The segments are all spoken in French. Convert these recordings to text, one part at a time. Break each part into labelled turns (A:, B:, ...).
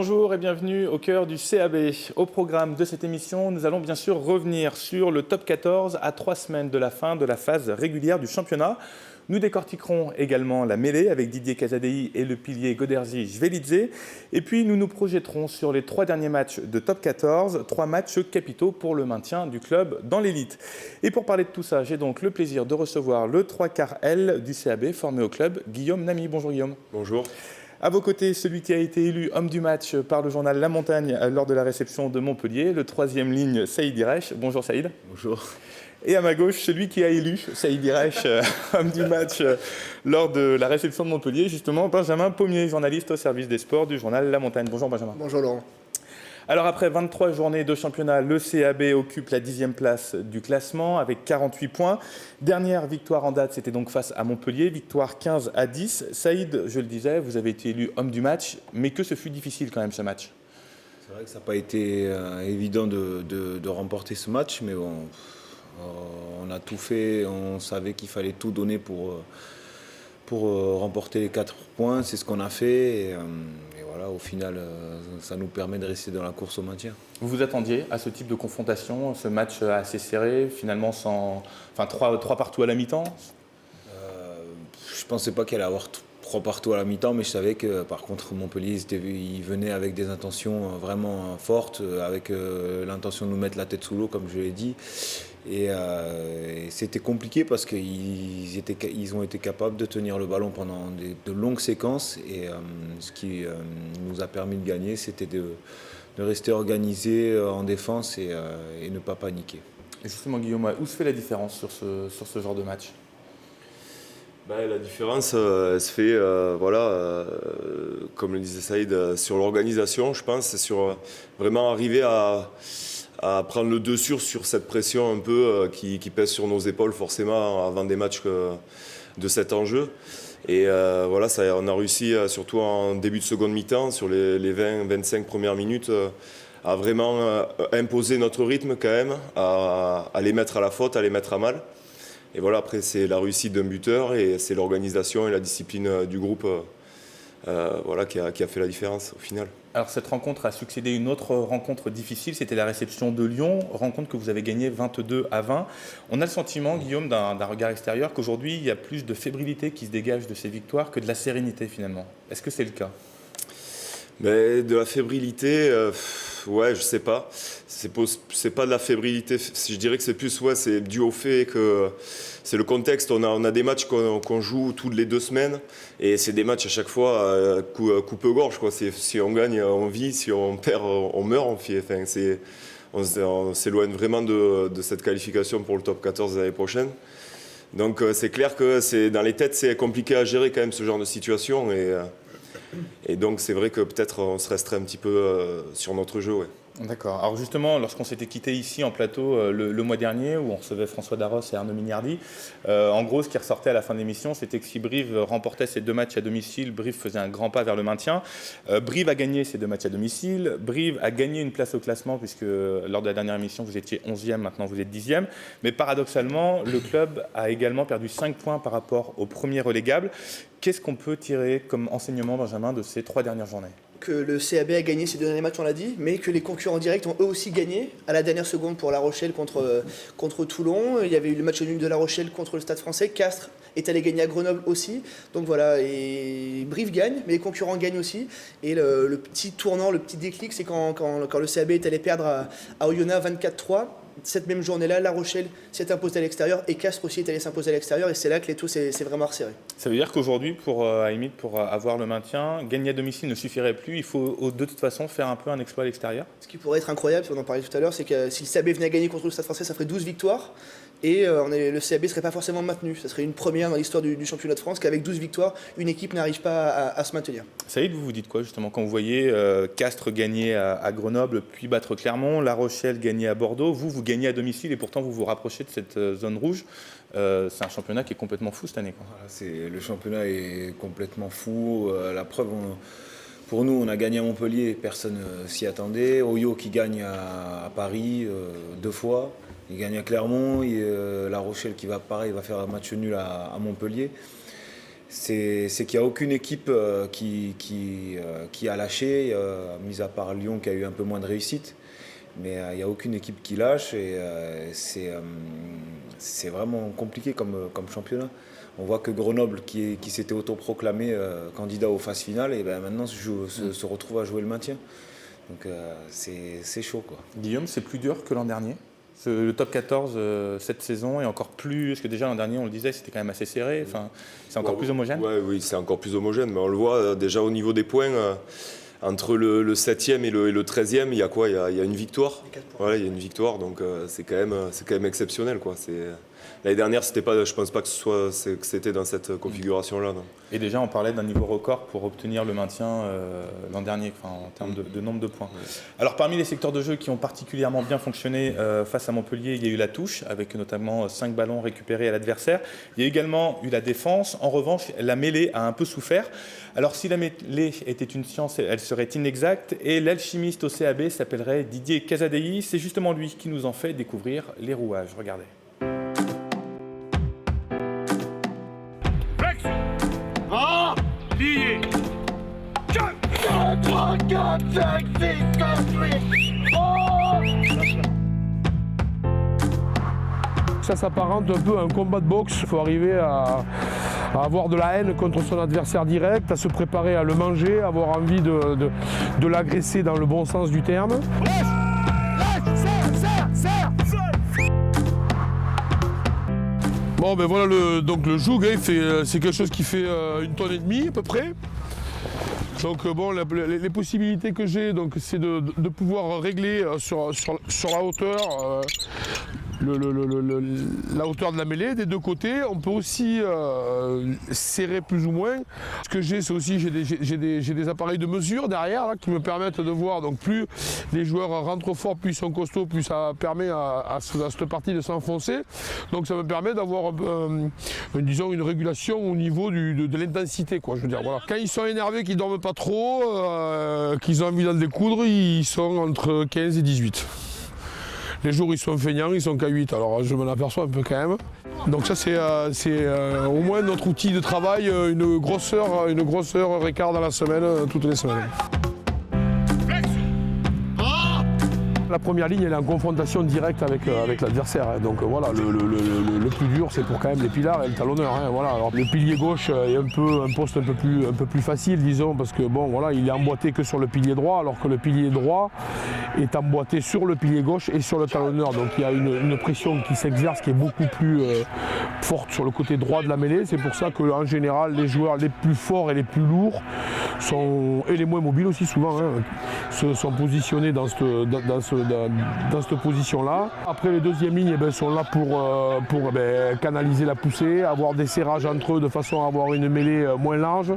A: Bonjour et bienvenue au cœur du CAB. Au programme de cette émission, nous allons bien sûr revenir sur le top 14 à 3 semaines de la fin de la phase régulière du championnat. Nous décortiquerons également la mêlée avec Didier Casadei et le pilier Goderzi Jvelidze. Et puis nous nous projetterons sur les 3 derniers matchs de top 14, 3 matchs capitaux pour le maintien du club dans l'élite. Et pour parler de tout ça, j'ai donc le plaisir de recevoir le 3 quarts L du CAB formé au club, Guillaume Namy. Bonjour Guillaume.
B: Bonjour.
A: À vos côtés, celui qui a été élu homme du match par le journal La Montagne lors de la réception de Montpellier, le 3e ligne Saïd Irech. Bonjour Saïd.
B: Bonjour.
A: Et à ma gauche, celui qui a élu Saïd Irech homme du match lors de la réception de Montpellier, justement Benjamin Pommier, journaliste au service des sports du journal La Montagne. Bonjour Benjamin.
C: Bonjour Laurent.
A: Alors après 23 journées de championnat, le CAB occupe la 10e place du classement avec 48 points. Dernière victoire en date, c'était donc face à Montpellier, victoire 15-10. Saïd, je le disais, vous avez été élu homme du match, mais que ce fut difficile quand même ce match.
B: C'est vrai que ça n'a pas été évident de remporter ce match, mais bon, on a tout fait, on savait qu'il fallait tout donner pour remporter les 4 points, c'est ce qu'on a fait. Et voilà, au final, ça nous permet de rester dans la course au maintien.
A: Vous vous attendiez à ce type de confrontation, ce match assez serré, finalement 3 partout à la mi-temps?
B: Je ne pensais pas qu'il allait avoir 3 partout à la mi-temps, mais je savais que par contre Montpellier, il venait avec des intentions vraiment fortes, avec l'intention de nous mettre la tête sous l'eau, comme je l'ai dit. Et c'était compliqué parce qu'ils ont été capables de tenir le ballon pendant de longues séquences. Et ce qui nous a permis de gagner, c'était de rester organisé en défense et ne pas paniquer.
A: Et justement Guillaume, où se fait la différence sur ce genre de match?
D: La différence, elle se fait, comme le disait Saïd, sur l'organisation, je pense, c'est sur vraiment arriver à prendre le dessus sur cette pression un peu qui pèse sur nos épaules forcément avant des matchs de cet enjeu. Et on a réussi, surtout en début de seconde mi-temps, sur les 20-25 premières minutes, à vraiment imposer notre rythme quand même, à les mettre à la faute, à les mettre à mal. Et voilà, après c'est la réussite d'un buteur et c'est l'organisation et la discipline du groupe qui a fait la différence au final.
A: Alors cette rencontre a succédé une autre rencontre difficile, c'était la réception de Lyon, rencontre que vous avez gagnée 22-20. On a le sentiment, Guillaume, d'un regard extérieur, qu'aujourd'hui il y a plus de fébrilité qui se dégage de ces victoires que de la sérénité finalement. Est-ce que c'est le cas?
D: Mais de la fébrilité, je sais pas. C'est pas de la fébrilité. Je dirais que c'est plus, c'est dû au fait que c'est le contexte. On a des matchs qu'on joue toutes les 2 semaines et c'est des matchs à chaque fois coupe-gorge, quoi. Si on gagne, on vit. Si on perd, on meurt. On s'éloigne vraiment de cette qualification pour le top 14 de l'année prochaine. Donc c'est clair que dans les têtes, c'est compliqué à gérer quand même ce genre de situation et donc c'est vrai que peut-être on se resterait un petit peu sur notre jeu. Ouais.
A: D'accord. Alors justement, lorsqu'on s'était quitté ici en plateau le mois dernier, où on recevait François Darros et Arnaud Mignardi, en gros, ce qui ressortait à la fin de l'émission, c'était que si Brive remportait ses 2 matchs à domicile, Brive faisait un grand pas vers le maintien. Brive a gagné ses 2 matchs à domicile. Brive a gagné une place au classement, puisque lors de la dernière émission, vous étiez 11e, maintenant vous êtes 10e. Mais paradoxalement, le club a également perdu 5 points par rapport au premier relégable. Qu'est-ce qu'on peut tirer comme enseignement, Benjamin, de ces 3 dernières journées?
C: Que le CAB a gagné ses 2 derniers matchs, on l'a dit, mais que les concurrents directs ont eux aussi gagné à la dernière seconde pour La Rochelle contre Toulon. Il y avait eu le match nul de La Rochelle contre le Stade Français. Castres est allé gagner à Grenoble aussi. Donc voilà, et Brive gagne, mais les concurrents gagnent aussi. Et le petit tournant, le petit déclic, c'est quand le CAB est allé perdre à Oyonnax 24-3. Cette même journée-là, La Rochelle s'est imposée à l'extérieur et Castres aussi est allé s'imposer à l'extérieur. Et c'est là que les taux s'est vraiment resserré.
A: Ça veut dire qu'aujourd'hui, pour avoir le maintien, gagner à domicile ne suffirait plus. Il faut de toute façon faire un peu un exploit à l'extérieur.
C: Ce qui pourrait être incroyable, si on en parlait tout à l'heure, c'est que si le CAB venait à gagner contre le Stade Français, ça ferait 12 victoires. Et le CAB ne serait pas forcément maintenu. Ça serait une première dans l'histoire du championnat de France qu'avec 12 victoires, une équipe n'arrive pas à se maintenir.
A: Saïd, vous vous dites quoi justement quand vous voyez Castres gagner à Grenoble, puis battre Clermont, La Rochelle gagner à Bordeaux, vous gagnez à domicile et pourtant vous vous rapprochez de cette zone rouge. C'est un championnat qui est complètement fou cette année, quoi.
B: Voilà, le championnat est complètement fou. La preuve, pour nous, on a gagné à Montpellier, personne s'y attendait. Oyo qui gagne à Paris 2 fois. Il gagne à Clermont, La Rochelle qui va faire un match nul à Montpellier. c'est qu'il n'y a aucune équipe qui a lâché, mis à part Lyon qui a eu un peu moins de réussite. Mais il n'y a aucune équipe qui lâche et c'est vraiment compliqué comme championnat. On voit que Grenoble, qui s'était autoproclamé candidat aux phases finales, et maintenant se retrouve à jouer le maintien. Donc c'est chaud, quoi.
A: Guillaume, c'est plus dur que l'an dernier. Le top 14 cette saison est encore plus... Parce que déjà l'an dernier, on le disait, c'était quand même assez serré. Enfin, c'est encore plus homogène.
D: Oui, c'est encore plus homogène. Mais on le voit déjà au niveau des points. Entre le 7e et le 13e, il y a quoi ? Il y a une victoire. Voilà, il y a une victoire, donc c'est quand même exceptionnel, quoi. L'année dernière, je ne pense pas que c'était dans cette configuration-là. Non.
A: Et déjà, on parlait d'un niveau record pour obtenir le maintien l'an dernier, en termes de nombre de points. Alors, parmi les secteurs de jeu qui ont particulièrement bien fonctionné face à Montpellier, il y a eu la touche, avec notamment 5 ballons récupérés à l'adversaire. Il y a également eu la défense. En revanche, la mêlée a un peu souffert. Alors, si la mêlée était une science, elle serait inexacte. Et l'alchimiste au CAB s'appellerait Didier Casadei. C'est justement lui qui nous en fait découvrir les rouages. Regardez.
E: Lié. 4, 3, 4, 5, 6, 7, 8.
F: Ça s'apparente un peu à un combat de boxe. Il faut arriver à avoir de la haine contre son adversaire direct, à se préparer à le manger, à avoir envie de l'agresser dans le bon sens du terme. Bon ben voilà le joug, c'est quelque chose qui fait 1,5 tonnes à peu près. Donc bon, les possibilités que j'ai, c'est de pouvoir régler sur la hauteur. La hauteur de la mêlée des deux côtés. On peut aussi serrer plus ou moins. Ce que j'ai, c'est aussi j'ai des appareils de mesure derrière là, qui me permettent de voir. Donc plus les joueurs rentrent fort, plus ils sont costauds, plus ça permet à cette partie de s'enfoncer. Donc ça me permet d'avoir disons une régulation au niveau de l'intensité, quoi. Je veux dire, voilà. Quand ils sont énervés, qu'ils dorment pas trop, qu'ils ont envie d'en découdre, ils sont entre 15 et 18. Les jours où ils sont feignants, ils sont qu'à 8, alors je m'en aperçois un peu quand même. Donc ça c'est au moins notre outil de travail, une grosseur et quart dans la semaine, toutes les semaines. La première ligne elle est en confrontation directe avec l'adversaire. Donc voilà, le plus dur c'est pour quand même les pilards et le talonneur. Voilà. Alors, le pilier gauche est un poste un peu plus facile, disons, parce que bon voilà, il est emboîté que sur le pilier droit, alors que le pilier droit est emboîté sur le pilier gauche et sur le talonneur. Donc il y a une pression qui s'exerce qui est beaucoup plus forte sur le côté droit de la mêlée. C'est pour ça qu'en général les joueurs les plus forts et les plus lourds et les moins mobiles aussi souvent sont positionnés dans cette position-là. Après les deuxièmes lignes sont là pour canaliser la poussée, avoir des serrages entre eux de façon à avoir une mêlée moins large.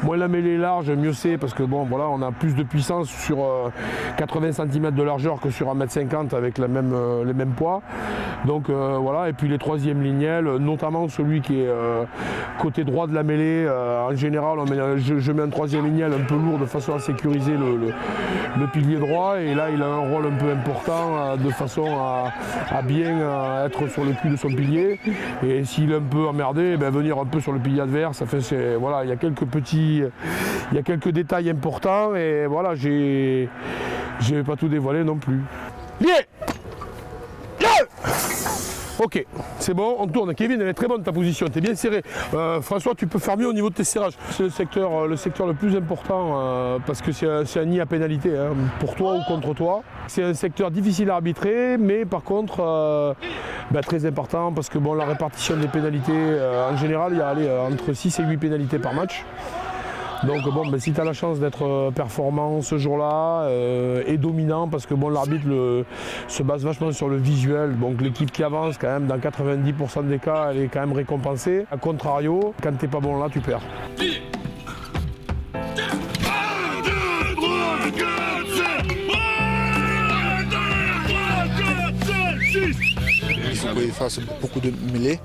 F: Moins la mêlée est large, mieux c'est, parce que bon voilà, on a plus de puissance sur 80 cm de largeur que sur 1,50 m avec les mêmes poids. Donc voilà, et puis les troisièmes lignelles, notamment celui qui est côté droit de la mêlée, en général je mets un troisième lignel un peu lourd de façon à sécuriser le pilier droit, et là il a un rôle un peu important de façon à bien être sur le cul de son pilier, et s'il est un peu emmerdé, venir un peu sur le pilier adverse. Voilà, il y a quelques détails importants, et voilà, je vais pas tout dévoiler non plus. Lié. Ok, c'est bon, on tourne. Kevin, elle est très bonne ta position, t'es bien serré. François, tu peux faire mieux au niveau de tes serrages. C'est le secteur le plus important parce que c'est un nid à pénalité, pour toi ou contre toi. C'est un secteur difficile à arbitrer, mais par contre très important parce que bon, la répartition des pénalités, en général, il y a entre 6 et 8 pénalités par match. Donc bon, si tu as la chance d'être performant ce jour-là et dominant, parce que bon, l'arbitre se base vachement sur le visuel, donc l'équipe qui avance quand même dans 90% des cas, elle est quand même récompensée. A contrario, quand t'es pas bon là, tu perds.
E: Ils sont
G: qu'ils fassent beaucoup de mêlées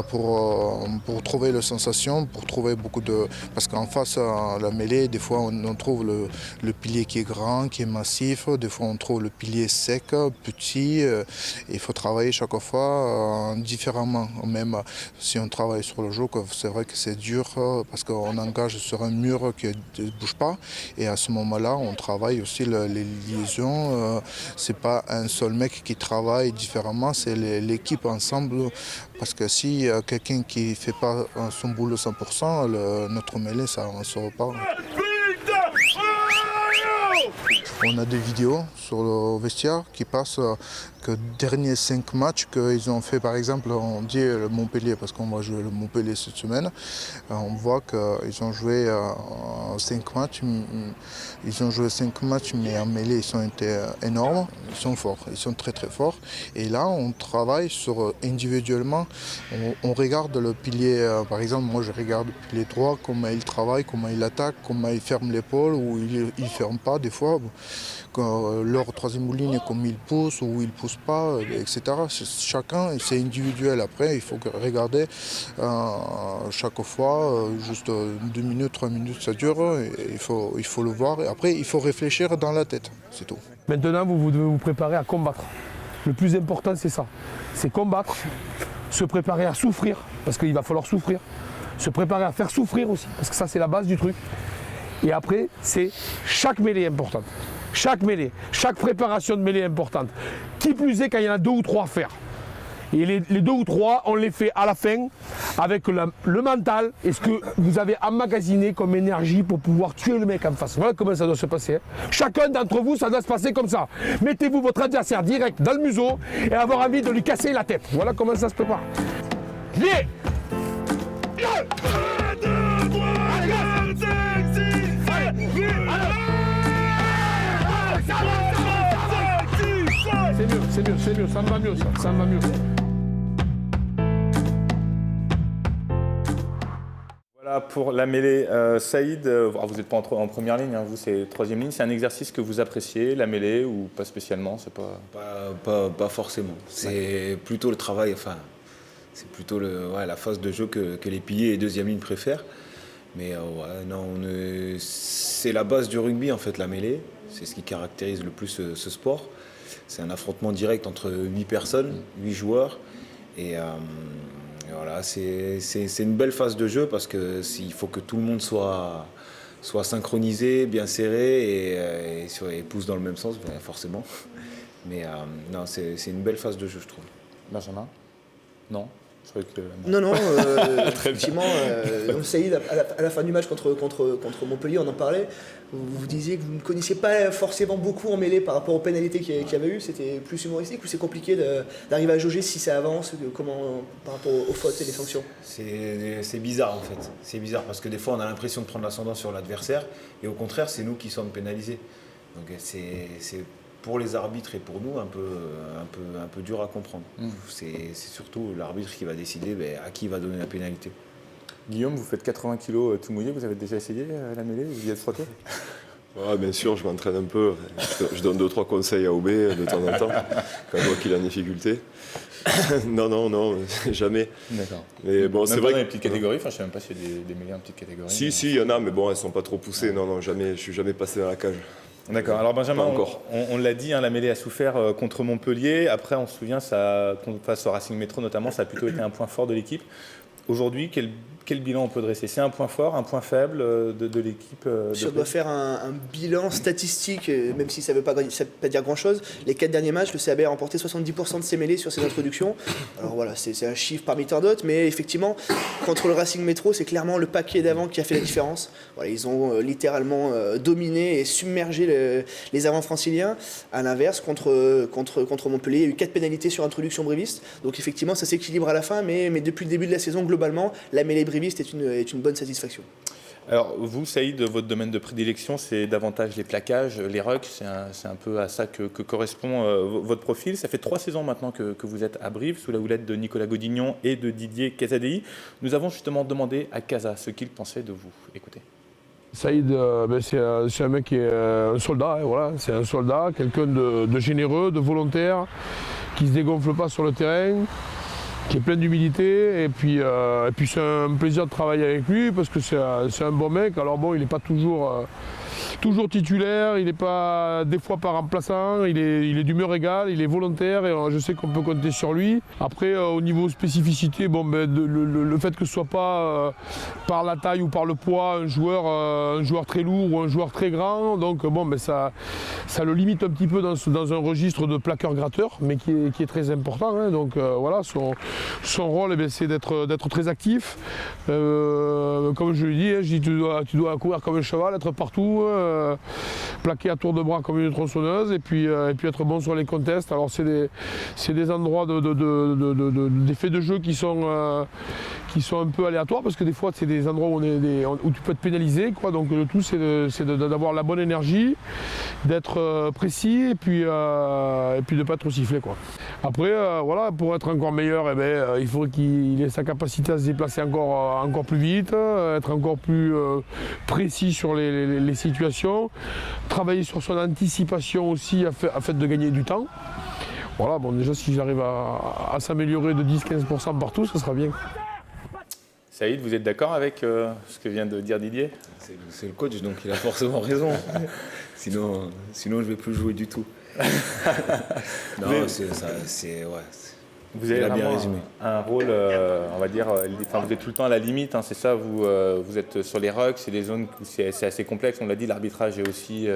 G: pour trouver la sensation, pour trouver beaucoup de... Parce qu'en face à la mêlée, des fois on trouve le pilier qui est grand, qui est massif, des fois on trouve le pilier sec, petit. Il faut travailler chaque fois différemment. Même si on travaille sur le jeu, c'est vrai que c'est dur parce qu'on engage sur un mur qui ne bouge pas. Et à ce moment-là, on travaille aussi les liaisons. C'est pas un seul mec qui travaille différemment, c'est l'équipe ensemble. Parce que si quelqu'un qui ne fait pas son boulot 100%, notre mêlée, ça ne sort pas. On a des vidéos sur le vestiaire qui passent que derniers 5 matchs qu'ils ont fait, par exemple, on dit le Montpellier, parce qu'on va jouer le Montpellier cette semaine. On voit qu'ils ont joué 5 matchs. Ils ont joué 5 matchs, mais en mêlée, ils ont été énormes. Ils sont forts, ils sont très très forts. Et là, on travaille sur individuellement. On regarde le pilier, par exemple, moi je regarde le pilier droit, comment il travaille, comment il attaque, comment il ferme l'épaule, ou il ne ferme pas des fois. Leur troisième ligne, comme il pousse ou il ne pousse pas, etc. Chacun, c'est individuel. Après, il faut regarder chaque fois, juste 2 minutes, 3 minutes, ça dure. Il faut le voir. Et après, il faut réfléchir dans la tête, c'est tout.
F: Maintenant, vous devez vous préparer à combattre. Le plus important, c'est ça. C'est combattre, se préparer à souffrir, parce qu'il va falloir souffrir. Se préparer à faire souffrir aussi, parce que ça, c'est la base du truc. Et après, c'est chaque mêlée importante. Chaque mêlée, chaque préparation de mêlée importante. Qui plus est quand il y en a 2 ou 3 à faire. Et les 2 ou 3, on les fait à la fin avec le mental et ce que vous avez emmagasiné comme énergie pour pouvoir tuer le mec en face. Voilà comment ça doit se passer. Chacun d'entre vous, ça doit se passer comme ça. Mettez-vous votre adversaire direct dans le museau et avoir envie de lui casser la tête. Voilà comment ça se prépare. Viens. C'est mieux, ça me va mieux ça me va mieux.
A: Voilà pour la mêlée. Saïd, vous n'êtes pas en première ligne, hein, vous c'est 3e ligne. C'est un exercice que vous appréciez, la mêlée, ou pas spécialement, c'est
B: Pas forcément. C'est plutôt le travail, enfin, c'est plutôt la phase de jeu que les piliers et 2e ligne préfèrent. Mais c'est la base du rugby en fait, la mêlée. C'est ce qui caractérise le plus ce sport. C'est un affrontement direct entre 8 personnes, 8 joueurs. Et voilà, c'est une belle phase de jeu parce qu'il faut que tout le monde soit synchronisé, bien serré et pousse dans le même sens, forcément. Mais non, c'est une belle phase de jeu, je trouve.
A: Benjamin ? Non ?
C: Non, effectivement, Saïd, à la fin du match contre Montpellier, on en parlait. Vous disiez que vous ne connaissiez pas forcément beaucoup en mêlée par rapport aux pénalités qu'il y avait eu. C'était plus humoristique ou c'est compliqué d'arriver à jauger si ça avance, par rapport aux fautes et les sanctions?
B: C'est bizarre en fait. C'est bizarre parce que des fois on a l'impression de prendre l'ascendant sur l'adversaire et au contraire c'est nous qui sommes pénalisés. Donc c'est pour les arbitres et pour nous un peu dur à comprendre. C'est surtout l'arbitre qui va décider à qui il va donner la pénalité.
A: Guillaume, vous faites 80 kg tout mouillé, vous avez déjà essayé la mêlée? Vous y êtes frotté?
D: Bien sûr, je m'entraîne un peu. Je donne 2-3 conseils à Aubé de temps en temps, quand je vois qu'il a une difficulté. Non, jamais.
A: D'accord.
D: Mais bon, c'est vrai.
A: Dans les petites catégories, je ne sais même pas s'il y a des mêlées en petites catégories.
D: Si, il y en a, mais bon, elles ne sont pas trop poussées. Non, jamais. Je ne suis jamais passé dans la cage.
A: D'accord. Alors Benjamin, on l'a dit, la mêlée a souffert contre Montpellier. Après, on se souvient, face au Racing Métro notamment, ça a plutôt été un point fort de l'équipe. Aujourd'hui, quel bilan on peut dresser? C'est un point fort, un point faible de l'équipe
C: Si on doit faire un bilan statistique, même si ça ne veut pas dire grand-chose, les 4 derniers matchs, le CAB a remporté 70% de ses mêlées sur ses introductions. Alors voilà, c'est un chiffre parmi tant d'autres, mais effectivement, contre le Racing Métro, c'est clairement le paquet d'avant qui a fait la différence. Voilà, ils ont littéralement dominé et submergé les avants franciliens. À l'inverse, contre Montpellier, il y a eu 4 pénalités sur introduction bréviste. Donc effectivement, ça s'équilibre à la fin, mais depuis le début de la saison, globalement, la mêlée bréviste est une bonne satisfaction.
A: Alors vous, Saïd, votre domaine de prédilection, c'est davantage les plaquages, les rucks, c'est un peu à ça que correspond votre profil. Ça fait 3 saisons maintenant que vous êtes à Brive, sous la houlette de Nicolas Godignon et de Didier Casadei. Nous avons justement demandé à Casa ce qu'il pensait de vous. Écoutez.
F: Saïd, c'est un mec qui est un soldat, voilà. C'est un soldat, quelqu'un de généreux, de volontaire, qui se dégonfle pas sur le terrain, qui est plein d'humilité, et puis c'est un plaisir de travailler avec lui parce que c'est un bon mec. Alors bon, il n'est pas toujours titulaire, il n'est pas des fois pas remplaçant, il est d'humeur égale, il est volontaire et je sais qu'on peut compter sur lui. Après au niveau spécificité, bon, le fait que ce soit pas par la taille ou par le poids un joueur très lourd ou un joueur très grand, donc bon, ça le limite un petit peu dans un registre de plaqueur-gratteur, mais qui est très important, hein. Donc voilà, son rôle, c'est d'être très actif. Comme je lui dis, tu dois courir comme un cheval, être partout, plaquer à tour de bras comme une tronçonneuse et puis être bon sur les contests. Alors c'est des endroits d'effets de jeu qui sont un peu aléatoires parce que des fois c'est des endroits où tu peux te pénaliser, quoi. Donc le tout c'est d'avoir la bonne énergie, d'être précis et puis de ne pas trop siffler, quoi. Après voilà, pour être encore meilleur, il faut qu'il ait sa capacité à se déplacer encore plus vite, être encore plus précis sur les situations, travailler sur son anticipation aussi afin de gagner du temps. Voilà, bon, déjà si j'arrive à s'améliorer de 10-15% partout, ça sera bien.
A: Saïd, vous êtes d'accord avec ce que vient de dire Didier ?
B: C'est le coach, donc il a forcément raison. Sinon je ne vais plus jouer du tout. Non,
A: vous avez
B: bien
A: vraiment
B: résumé.
A: un rôle, on va dire, vous êtes tout le temps à la limite, hein, c'est ça, vous êtes sur les rucks, c'est des zones où c'est assez complexe, on l'a dit, l'arbitrage est aussi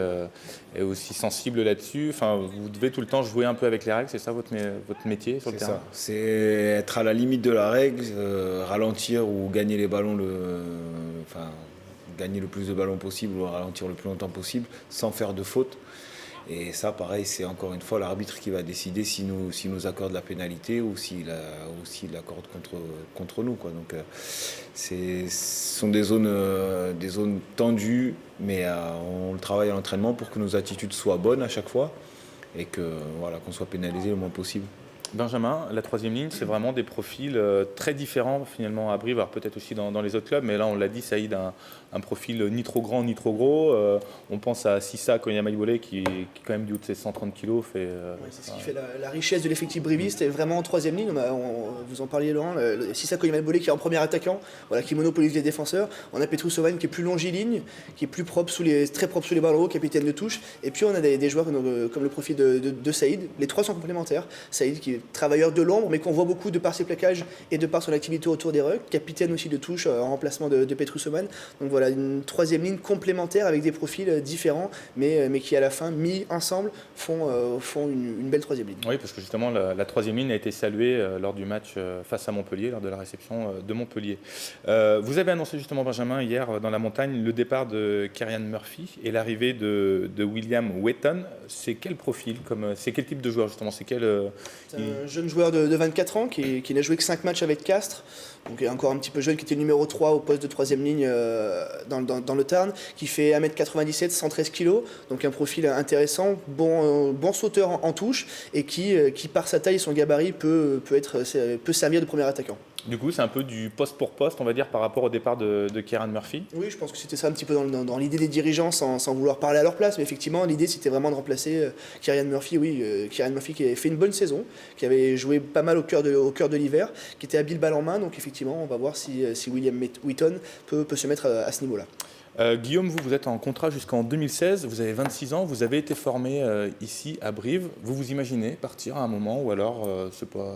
A: sensible là-dessus. Enfin, vous devez tout le temps jouer un peu avec les règles, c'est ça votre métier sur le terrain ?
B: C'est être à la limite de la règle, ralentir ou gagner les ballons, gagner le plus de ballons possible ou ralentir le plus longtemps possible sans faire de faute. Et ça, pareil, c'est encore une fois l'arbitre qui va décider s'il nous accorde la pénalité ou s'il l'accorde contre nous, quoi. Donc, ce sont des zones tendues, mais on le travaille à l'entraînement pour que nos attitudes soient bonnes à chaque fois et qu'on soit pénalisé le moins possible.
A: Benjamin, la troisième ligne, c'est vraiment des profils très différents finalement à Brive, alors peut-être aussi dans les autres clubs, mais là on l'a dit, Saïd a un profil ni trop grand ni trop gros. On pense à Sissa Konya-Maïbolé qui quand même du haut de ses 130 kg fait...
C: c'est ce qui fait la richesse de l'effectif briviste, et vraiment en troisième ligne, vous en parliez Laurent, Sissa Konya-Maïbolé qui est en premier attaquant, voilà, qui monopolise les défenseurs. On a Petrussovan qui est plus longiligne, qui est plus propre très propre sous les ballons hauts, capitaine de touche, et puis on a des joueurs comme le profil de Saïd. Les trois sont complémentaires. Saïd qui est travailleur de l'ombre, mais qu'on voit beaucoup de par ses plaquages et de par son activité autour des rucks, capitaine aussi de touche en remplacement de Petrussovan. Donc voilà, une troisième ligne complémentaire avec des profils différents, mais qui à la fin, mis ensemble, font une belle troisième ligne.
A: Oui, parce que justement la troisième ligne a été saluée lors du match face à Montpellier, lors de la réception de Montpellier. Vous avez annoncé justement, Benjamin, hier dans la montagne, le départ de Kieran Murphy et l'arrivée de William Wheaton. C'est quel profil, c'est quel type de joueur justement, c'est
C: un jeune joueur de 24 ans qui n'a joué que 5 matchs avec Castres, donc encore un petit peu jeune, qui était numéro 3 au poste de troisième ligne dans le Tarn, qui fait 1m97, 113 kg, donc un profil intéressant, bon sauteur en touche, et qui par sa taille et son gabarit peut servir de premier attaquant.
A: Du coup, c'est un peu du poste pour poste, on va dire, par rapport au départ de Kieran Murphy.
C: Oui, je pense que c'était ça un petit peu dans l'idée des dirigeants, sans vouloir parler à leur place. Mais effectivement, l'idée, c'était vraiment de remplacer Kieran Murphy. Oui, Kieran Murphy qui avait fait une bonne saison, qui avait joué pas mal au cœur de l'hiver, qui était habile balle en main. Donc effectivement, on va voir si William Wheaton peut se mettre à ce niveau-là.
A: Guillaume, vous êtes en contrat jusqu'en 2016, vous avez 26 ans, vous avez été formé ici à Brive. Vous imaginez partir à un moment ou alors c'est pas...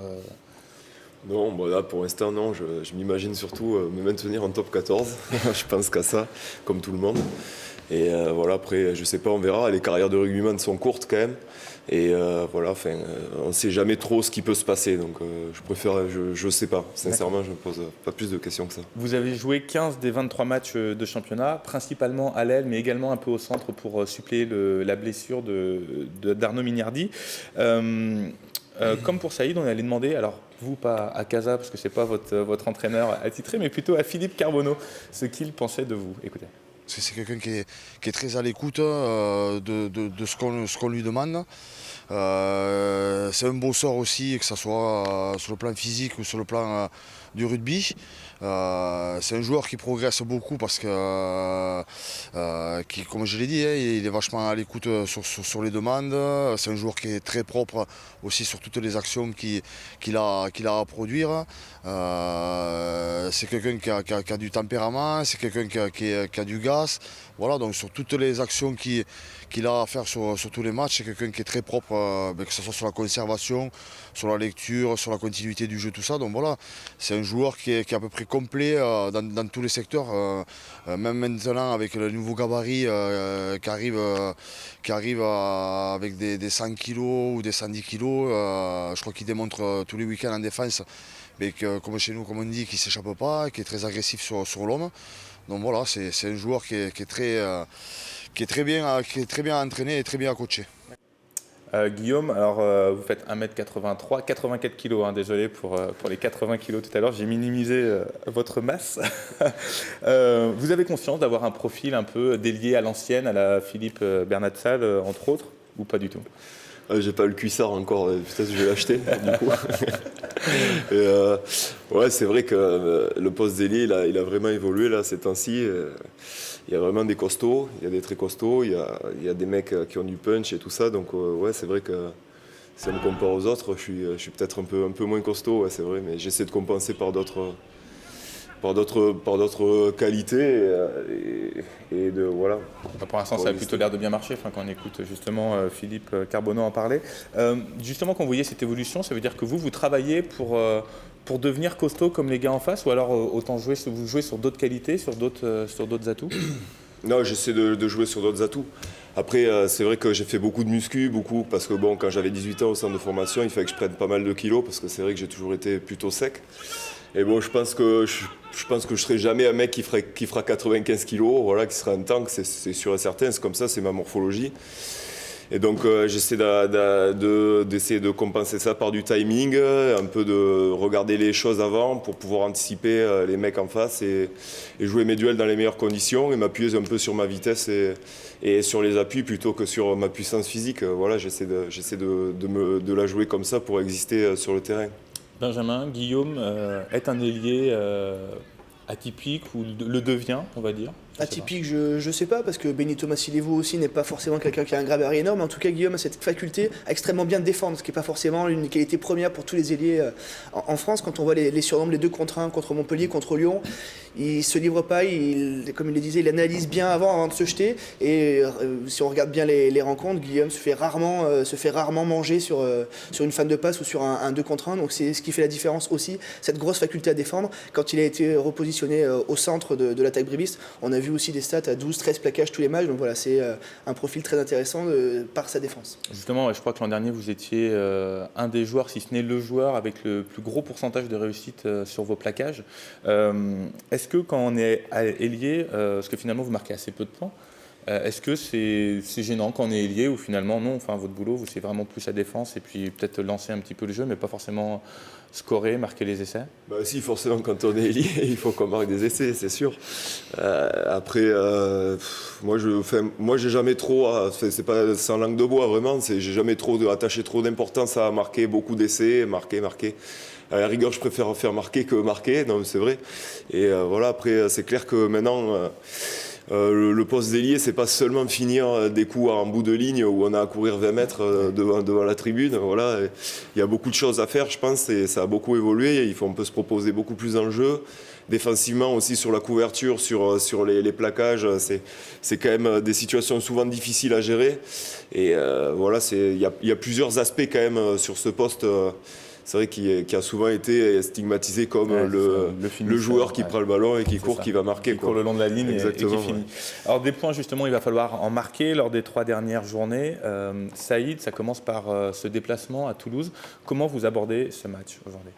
D: Non, là pour l'instant non, je m'imagine surtout me maintenir en top 14, je pense qu'à ça, comme tout le monde. Et voilà, après je sais pas, on verra, les carrières de rugbyman sont courtes quand même. Et on ne sait jamais trop ce qui peut se passer, donc je sais pas, sincèrement je me pose pas plus de questions que ça.
A: Vous avez joué 15 des 23 matchs de championnat, principalement à l'aile, mais également un peu au centre pour suppléer la blessure d'Arnaud Mignardi. Comme pour Saïd, on allait demander, alors vous pas à Casa parce que c'est pas votre entraîneur attitré, mais plutôt à Philippe Carbonneau, ce qu'il pensait de vous. Écoutez.
H: C'est quelqu'un qui est très à l'écoute de ce qu'on lui demande. C'est un beau sort aussi, que ce soit sur le plan physique ou sur le plan du rugby. C'est un joueur qui progresse beaucoup parce que, comme je l'ai dit, il est vachement à l'écoute sur les demandes. C'est un joueur qui est très propre aussi sur toutes les actions qu'il a à produire. C'est quelqu'un qui a du tempérament, c'est quelqu'un qui a du gaz. Voilà, donc sur toutes les actions qu'il a à faire sur tous les matchs, c'est quelqu'un qui est très propre, que ce soit sur la conservation, sur la lecture, sur la continuité du jeu, tout ça. Donc voilà, c'est un joueur qui est à peu près complet dans tous les secteurs. Même maintenant avec le nouveau gabarit qui arrive avec des 100 kg ou des 110 kg, je crois qu'il démontre tous les week-ends en défense, mais que, comme chez nous, comme on dit, qui ne s'échappe pas, qui est très agressif sur l'homme. Donc voilà, c'est un joueur qui est très bien entraîné et très bien coaché.
A: Guillaume, alors vous faites 1m83, 84 kg, hein, désolé pour les 80 kg tout à l'heure, j'ai minimisé votre masse. Vous avez conscience d'avoir un profil un peu délié à l'ancienne, à la Philippe Bernatsal, entre autres, ou pas du tout?
D: J'ai pas le cuissard encore, peut-être que je vais l'acheter du coup. Ouais, c'est vrai que le poste d'ailier il a vraiment évolué là ces temps-ci. Il y a vraiment des costauds, il y a des très costauds, il y a des mecs qui ont du punch et tout ça. Donc ouais, c'est vrai que si on me compare aux autres, je suis peut-être un peu moins costaud, ouais, c'est vrai, mais j'essaie de compenser par d'autres qualités et de voilà.
A: Pour l'instant, ça a plutôt l'air de bien marcher, quand on écoute justement Philippe Carbonneau en parler. Justement, quand vous voyez cette évolution, ça veut dire que vous travaillez pour devenir costaud comme les gars en face, ou alors autant vous jouez sur d'autres qualités, sur d'autres atouts?
D: Non, j'essaie de jouer sur d'autres atouts. Après, c'est vrai que j'ai fait beaucoup de muscu, parce que bon, quand j'avais 18 ans au centre de formation, il fallait que je prenne pas mal de kilos, parce que c'est vrai que j'ai toujours été plutôt sec. Et bon, je pense que je serai jamais un mec qui fera 95 kilos, voilà, qui sera un tank, c'est sûr et certain, c'est comme ça, c'est ma morphologie. Et donc j'essaie d'essayer de compenser ça par du timing, un peu de regarder les choses avant pour pouvoir anticiper les mecs en face et jouer mes duels dans les meilleures conditions et m'appuyer un peu sur ma vitesse et sur les appuis plutôt que sur ma puissance physique. Voilà, j'essaie de la jouer comme ça pour exister sur le terrain.
A: Benjamin, Guillaume est un ailier atypique ou le devient, on va dire?
C: Atypique, je sais pas, parce que Benito Massilevo aussi n'est pas forcément quelqu'un qui a un gabarit énorme. En tout cas, Guillaume a cette faculté à extrêmement bien défendre, ce qui n'est pas forcément une qualité première pour tous les ailiers en France. Quand on voit les surnombres, les 2 contre 1 contre Montpellier, contre Lyon, il se livre pas, comme il le disait, il analyse bien avant de se jeter. Et si on regarde bien les rencontres, Guillaume se fait rarement manger sur une fin de passe ou sur un 2 contre 1. Donc c'est ce qui fait la différence aussi, cette grosse faculté à défendre. Quand il a été repositionné au centre de l'attaque briviste, on a vu aussi des stats à 12-13 plaquages tous les matchs, donc voilà, c'est un profil très intéressant par sa défense.
A: Justement, je crois que l'an dernier, vous étiez un des joueurs, si ce n'est le joueur, avec le plus gros pourcentage de réussite sur vos plaquages. Est-ce que quand on est ailier, parce que finalement vous marquez assez peu de points, est-ce que c'est gênant quand on est ailier ou finalement non, enfin votre boulot, c'est vraiment plus la défense et puis peut-être lancer un petit peu le jeu, mais pas forcément scorer, marquer les essais?
D: Bah si, forcément, quand on est ailier, il faut qu'on marque des essais, c'est sûr. Après, moi j'ai jamais trop, c'est pas sans langue de bois vraiment, j'ai jamais attaché trop d'importance à marquer beaucoup d'essais, marquer. À la rigueur, je préfère faire marquer que marquer, non, c'est vrai. Et voilà, après, c'est clair que maintenant, le poste d'ailier, c'est pas seulement finir des coups en bout de ligne où on a à courir 20 mètres devant la tribune. Voilà. Il y a beaucoup de choses à faire, je pense, et ça a beaucoup évolué. On peut se proposer beaucoup plus en jeu. Défensivement aussi sur la couverture, sur les plaquages, c'est quand même des situations souvent difficiles à gérer. Et voilà, il y a plusieurs aspects quand même sur ce poste. C'est vrai qu'il a souvent été stigmatisé comme le joueur qui prend le ballon et qui court, qui va marquer.
A: Qui court le long de la ligne et qui finit.
D: Ouais.
A: Alors des points justement, il va falloir en marquer lors des 3 dernières journées. Saïd, ça commence par ce déplacement à Toulouse. Comment vous abordez ce match aujourd'hui?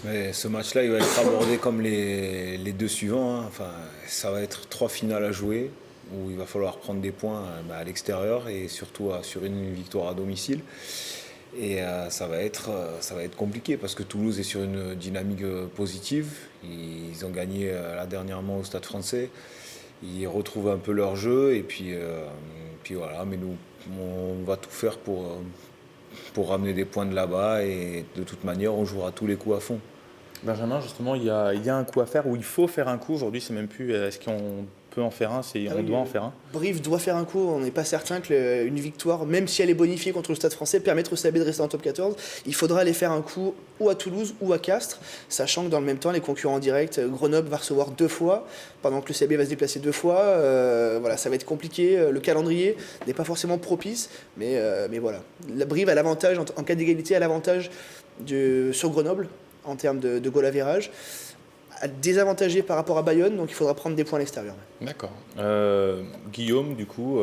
B: Mais ce match-là, il va être abordé comme les 2 suivants. Enfin, ça va être 3 finales à jouer où il va falloir prendre des points à l'extérieur et surtout assurer une victoire à domicile. Et ça va être compliqué parce que Toulouse est sur une dynamique positive. Ils ont gagné là dernièrement au Stade Français. Ils retrouvent un peu leur jeu et puis voilà. Mais nous, On va tout faire pour ramener des points de là-bas et de toute manière, on jouera tous les coups à fond.
A: Benjamin, justement, il y a un coup à faire, ou il faut faire un coup. Aujourd'hui, c'est même plus est-ce qu'on peut en faire un, c'est on doit en faire un.
C: Brive doit faire un coup. On n'est pas certain qu'une victoire, même si elle est bonifiée contre le Stade français, permette au CAB de rester en top 14. Il faudra aller faire un coup ou à Toulouse ou à Castres, sachant que dans le même temps, les concurrents directs, Grenoble va recevoir 2 fois, pendant que le CAB va se déplacer 2 fois. Voilà, ça va être compliqué. Le calendrier n'est pas forcément propice, mais voilà. La Brive a l'avantage, en cas d'égalité, a l'avantage sur Grenoble, en termes de goal average, désavantagé par rapport à Bayonne, donc il faudra prendre des points à l'extérieur.
A: D'accord. Guillaume, du coup,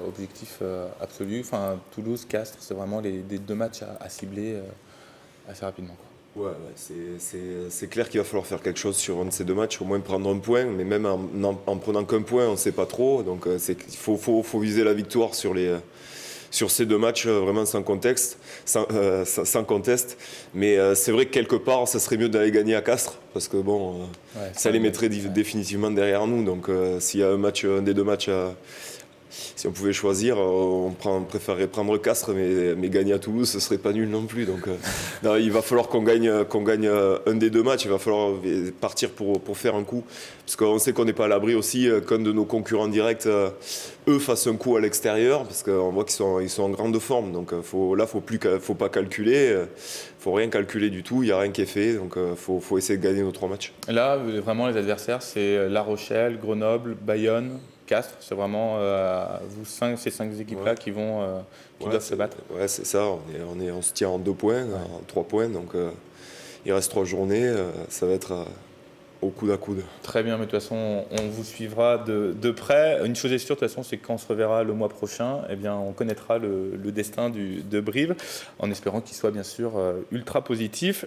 A: objectif absolu. Enfin, Toulouse, Castres, c'est vraiment les 2 matchs à cibler assez rapidement, quoi.
D: Ouais, c'est clair qu'il va falloir faire quelque chose sur un de ces 2 matchs, au moins prendre un point, mais même en prenant qu'un point, on ne sait pas trop. Donc il faut viser la victoire sur ces 2 matchs, vraiment sans conteste. Mais c'est vrai que quelque part, ça serait mieux d'aller gagner à Castres, parce que bon, ça les mettrait définitivement derrière nous. Donc s'il y a un des 2 matchs si on pouvait choisir, on préférerait prendre Castres, mais gagner à Toulouse, ce serait pas nul non plus. Donc, non, il va falloir qu'on gagne un des 2 matchs. Il va falloir partir pour faire un coup, parce qu'on sait qu'on n'est pas à l'abri aussi qu'un de nos concurrents directs, eux, fassent un coup à l'extérieur, parce qu'on voit qu'ils sont en grande forme. Donc faut pas calculer, faut rien calculer du tout. Il y a rien qui est fait. Donc faut essayer de gagner nos 3 matchs.
A: Là, vraiment, les adversaires, c'est La Rochelle, Grenoble, Bayonne, Castres. C'est vraiment ces 5 équipes-là qui doivent se battre.
D: Ouais, c'est ça. On se tient en 2 points, en 3 points. Donc il reste 3 journées. Ça va être au coude à coude.
A: Très bien, mais de toute façon, on vous suivra de près. Une chose est sûre, de toute façon, c'est que quand on se reverra le mois prochain, eh bien, on connaîtra le destin de Brive, en espérant qu'il soit bien sûr ultra positif.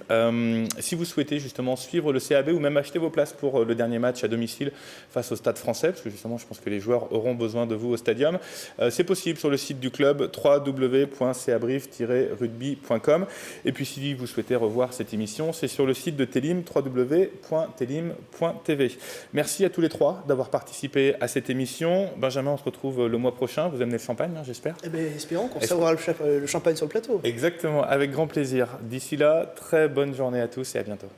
A: Si vous souhaitez justement suivre le CAB ou même acheter vos places pour le dernier match à domicile face au Stade français, parce que justement, je pense que les joueurs auront besoin de vous au stadium, c'est possible sur le site du club www.cabrive-rugby.com. Et puis, si vous souhaitez revoir cette émission, c'est sur le site de Télim, www.telim.tv. Merci à tous les 3 d'avoir participé à cette émission. Benjamin, on se retrouve le mois prochain. Vous amenez le champagne, hein, j'espère.
C: Eh bien, espérons qu'on saura le champagne sur le plateau.
A: Exactement, avec grand plaisir. D'ici là, très bonne journée à tous et à bientôt.